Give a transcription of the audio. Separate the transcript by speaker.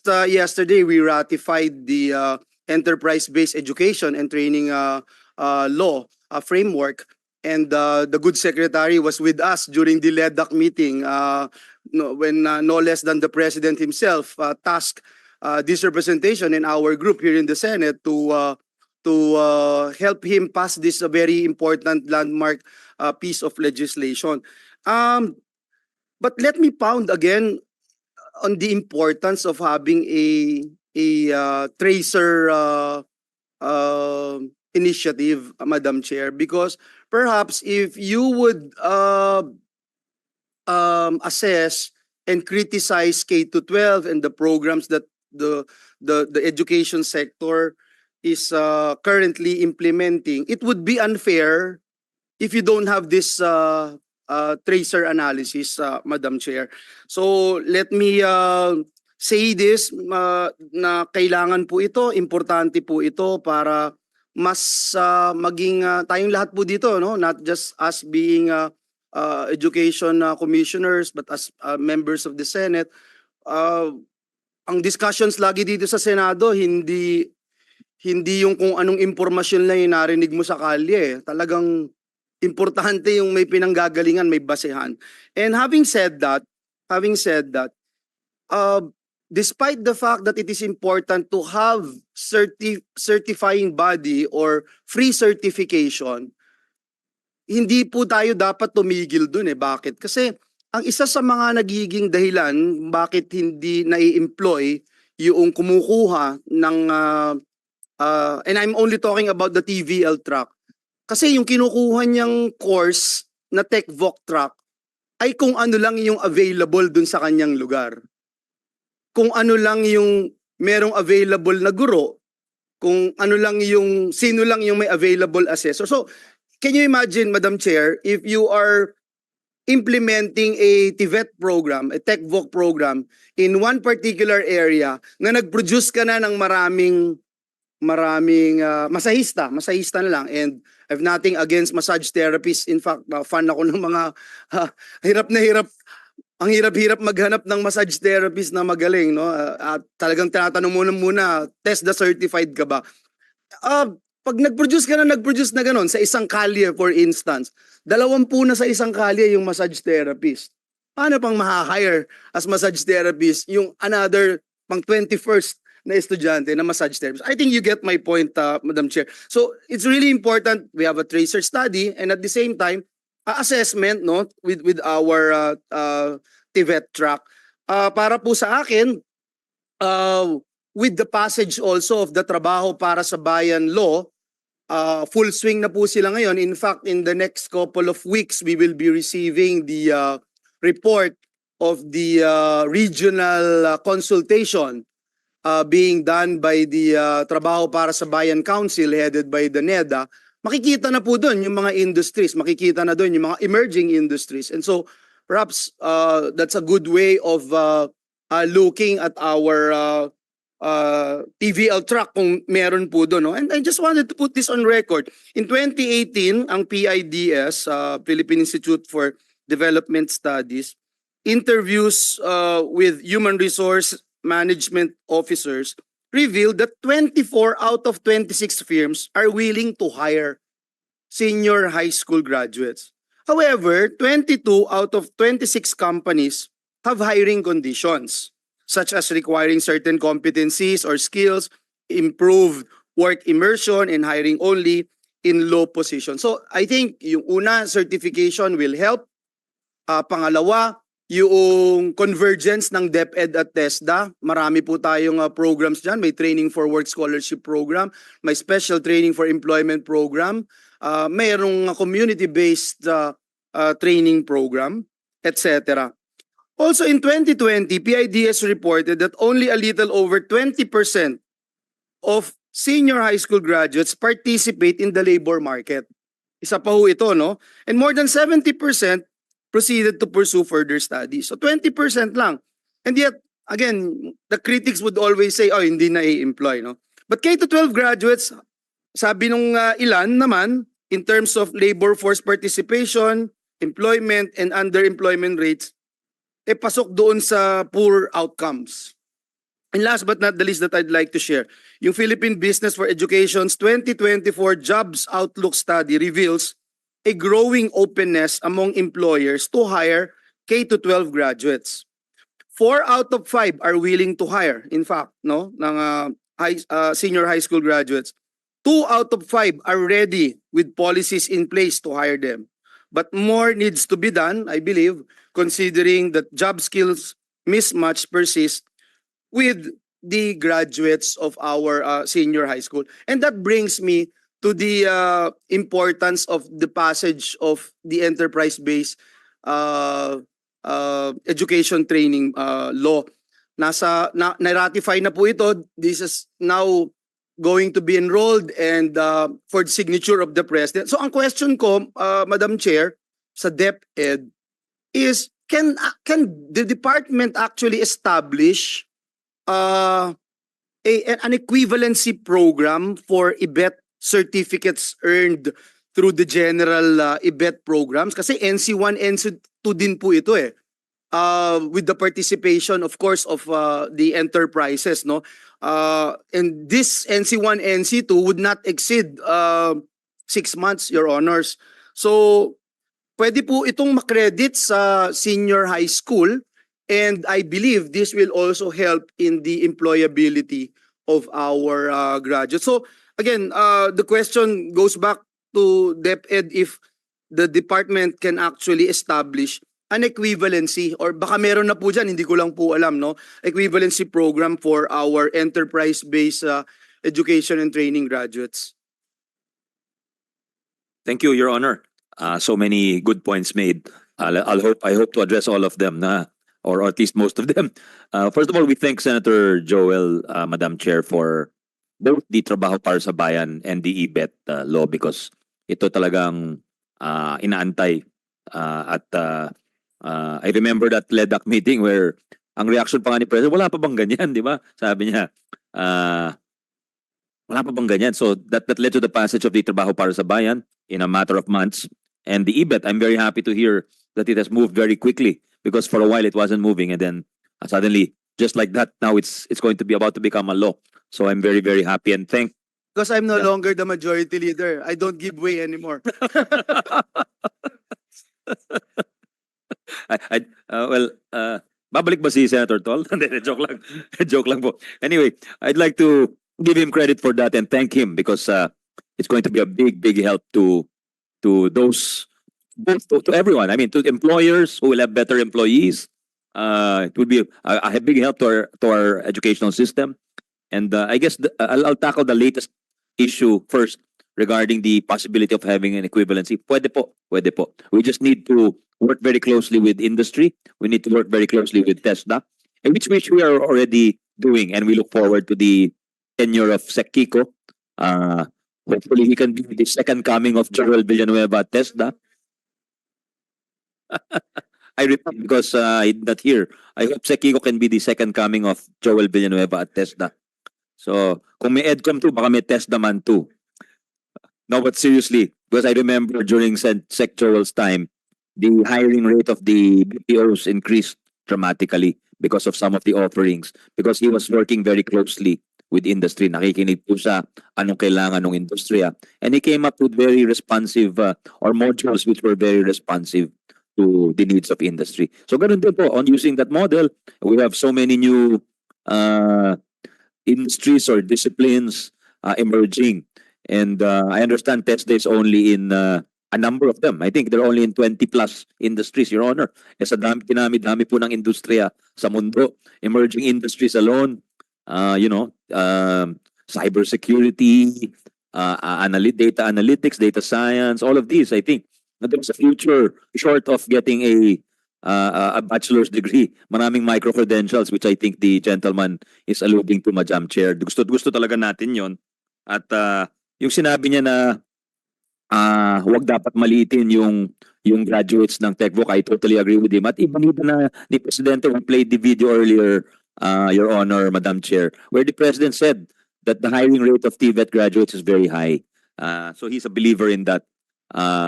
Speaker 1: just yesterday, we ratified the enterprise-based education and training law framework. And the good secretary was with us during the LEDAC meeting when no less than the president himself tasked this representation in our group here in the Senate to help him pass this very important landmark piece of legislation. But let me pound again on the importance of having a tracer initiative, Madam Chair, because perhaps if you would assess and criticize K-12 and the programs that the education sector is currently implementing, it would be unfair if you don't have this tracer analysis, Madam Chair. So let me say this na kailangan po ito, importante po ito para mas maging tayong lahat po dito, no? Not just us being education commissioners but as members of the Senate. Ang discussions lagi dito sa Senado, hindi yung kung anong impormasyon na yung narinig mo sa kalye. Talagang importante yung may pinanggagalingan, may basehan. And having said that, despite the fact that it is important to have certifying body or free certification, hindi po tayo dapat tumigil dun eh. Bakit? Kasi ang isa sa mga nagiging dahilan bakit hindi nai-employ yung kumukuha ng and I'm only talking about the TVL track. Kasi yung kinukuha niyang course na TechVoc track ay kung ano lang yung available dun sa kanyang lugar. Kung ano lang yung merong available na guro, kung ano lang yung, sino lang yung may available assessor. So, can you imagine, Madam Chair, if you are implementing a TVET program, a TechVoc program, in one particular area, na nag-produce ka na ng maraming masahista na lang, and I have nothing against massage therapists. In fact, fan ako ng mga ang hirap maghanap ng massage therapist na magaling, no? At talagang tinatanong mo muna, test the certified ka ba? Pag nag-produce na ganon sa isang kalye, for instance, 20 na sa isang kalye yung massage therapist. Paano pang ma-hire as massage therapist yung another pang 21st na estudyante na massage therapist? I think you get my point, Madam Chair. So it's really important we have a tracer study and at the same time assessment, no, with our TVET track. Para po sa akin, with the passage also of the Trabaho para sa Bayan law, full swing na po sila ngayon. In fact, in the next couple of weeks, we will be receiving the report of the regional consultation being done by the Trabaho para sa Bayan Council headed by the NEDA. Makikita na po doon yung mga industries, makikita na doon yung mga emerging industries. And so perhaps that's a good way of looking at our TVL track kung meron po doon. No? And I just wanted to put this on record. In 2018, ang PIDS, Philippine Institute for Development Studies, interviews with human resource management officers revealed that 24 out of 26 firms are willing to hire senior high school graduates. However, 22 out of 26 companies have hiring conditions, such as requiring certain competencies or skills, improved work immersion, and hiring only in low positions. So I think yung una, certification will help. Pangalawa, yung convergence ng DepEd at TESDA, marami po tayong programs dyan. May Training for Work Scholarship Program, may Special Training for Employment Program, mayroong community-based training program, etc. Also in 2020, PIDS reported that only a little over 20% of senior high school graduates participate in the labor market. Isa pa ho ito, no? And more than 70% proceeded to pursue further studies. So 20% lang. And yet, again, the critics would always say, oh, hindi na i-employ, no? But K-12 graduates, sabi nung ilan naman, in terms of labor force participation, employment, and underemployment rates, pasok doon sa poor outcomes. And last but not the least that I'd like to share, yung Philippine Business for Education's 2024 Jobs Outlook Study reveals a growing openness among employers to hire K-12 graduates. 4 out of 5 are willing to hire, in fact, no, ng senior high school graduates. 2 out of 5 are ready with policies in place to hire them. But more needs to be done, I believe, considering that job skills mismatch persists with the graduates of our senior high school. And that brings me to the importance of the passage of the enterprise-based education training law. Na-ratify na po ito. This is now going to be enrolled and for the signature of the president. So ang question ko, Madam Chair, sa DepEd is can the department actually establish an equivalency program for IBET certificates earned through the general IBET programs? Kasi NC1, NC2 din po ito eh. With the participation, of course, of the enterprises, no? And this NC1, NC2 would not exceed 6 months, Your Honors. So, pwede po itong makredit sa senior high school, and I believe this will also help in the employability of our graduates. So, again, the question goes back to DepEd if the department can actually establish an equivalency, or baka meron na po dyan, hindi ko lang po alam, no? Equivalency program for our enterprise-based education and training graduates.
Speaker 2: Thank you, Your Honor. So many good points made. I hope to address all of them, or at least most of them. First of all, we thank Senator Joel, Madam Chair, for both the Trabaho para sa Bayan and the IBET law, because ito talagang inaantay at I remember that LEDAC meeting where ang reaction pa nga ni President, wala pa bang ganyan, di ba? Sabi niya, wala pa bang ganyan? So that led to the passage of the Trabaho para sa Bayan in a matter of months. And the IBET, I'm very happy to hear that it has moved very quickly, because for a while it wasn't moving, and then suddenly, just like that, now it's going to be about to become a law. So I'm very, very happy and thank.
Speaker 1: Because I'm no longer the majority leader. I don't give way anymore.
Speaker 2: Babalik ba si Senator Tol? Joke lang. Joke lang po. Anyway, I'd like to give him credit for that and thank him, because it's going to be a big, big help to those, to everyone. I mean, to employers who will have better employees. It would be a big help to our educational system. And I guess I'll tackle the latest issue first regarding the possibility of having an equivalency. Pwede po, pwede po. We just need to work very closely with industry. We need to work very closely with TESDA, and which we are already doing, and we look forward to the tenure of Sec Kiko. Hopefully he can be the second coming of Joel Villanueva at TESDA. I repeat, because I'm not here. I hope Sec Kiko can be the second coming of Joel Villanueva at TESDA. So, kung may EDCOM too, baka may TESDA man too. No, but seriously, because I remember during Sec Joel's time, the hiring rate of the BPOs increased dramatically because of some of the offerings, because he was working very closely with industry. Nakikinig po siya anong kailangan ng industriya. And he came up with very responsive or modules which were very responsive to the needs of industry. So ganun din po, on using that model, we have so many new industries or disciplines emerging. And I understand TESDA is only in a number of them. I think they're only in 20 plus industries, Your Honor. E sa dami po ng industriya sa mundo. Emerging industries alone, cybersecurity, data analytics, data science, all of these, I think. There's a future short of getting a bachelor's degree. Maraming micro-credentials, which I think the gentleman is alluding to, Madam Chair. Gusto talaga natin yon. At yung sinabi niya na huwag dapat maliitin yung graduates ng TechVoc, I totally agree with him. At even na ni Presidente, we played the video earlier, Your Honor, Madam Chair, where the President said that the hiring rate of TVET graduates is very high. So he's a believer in that.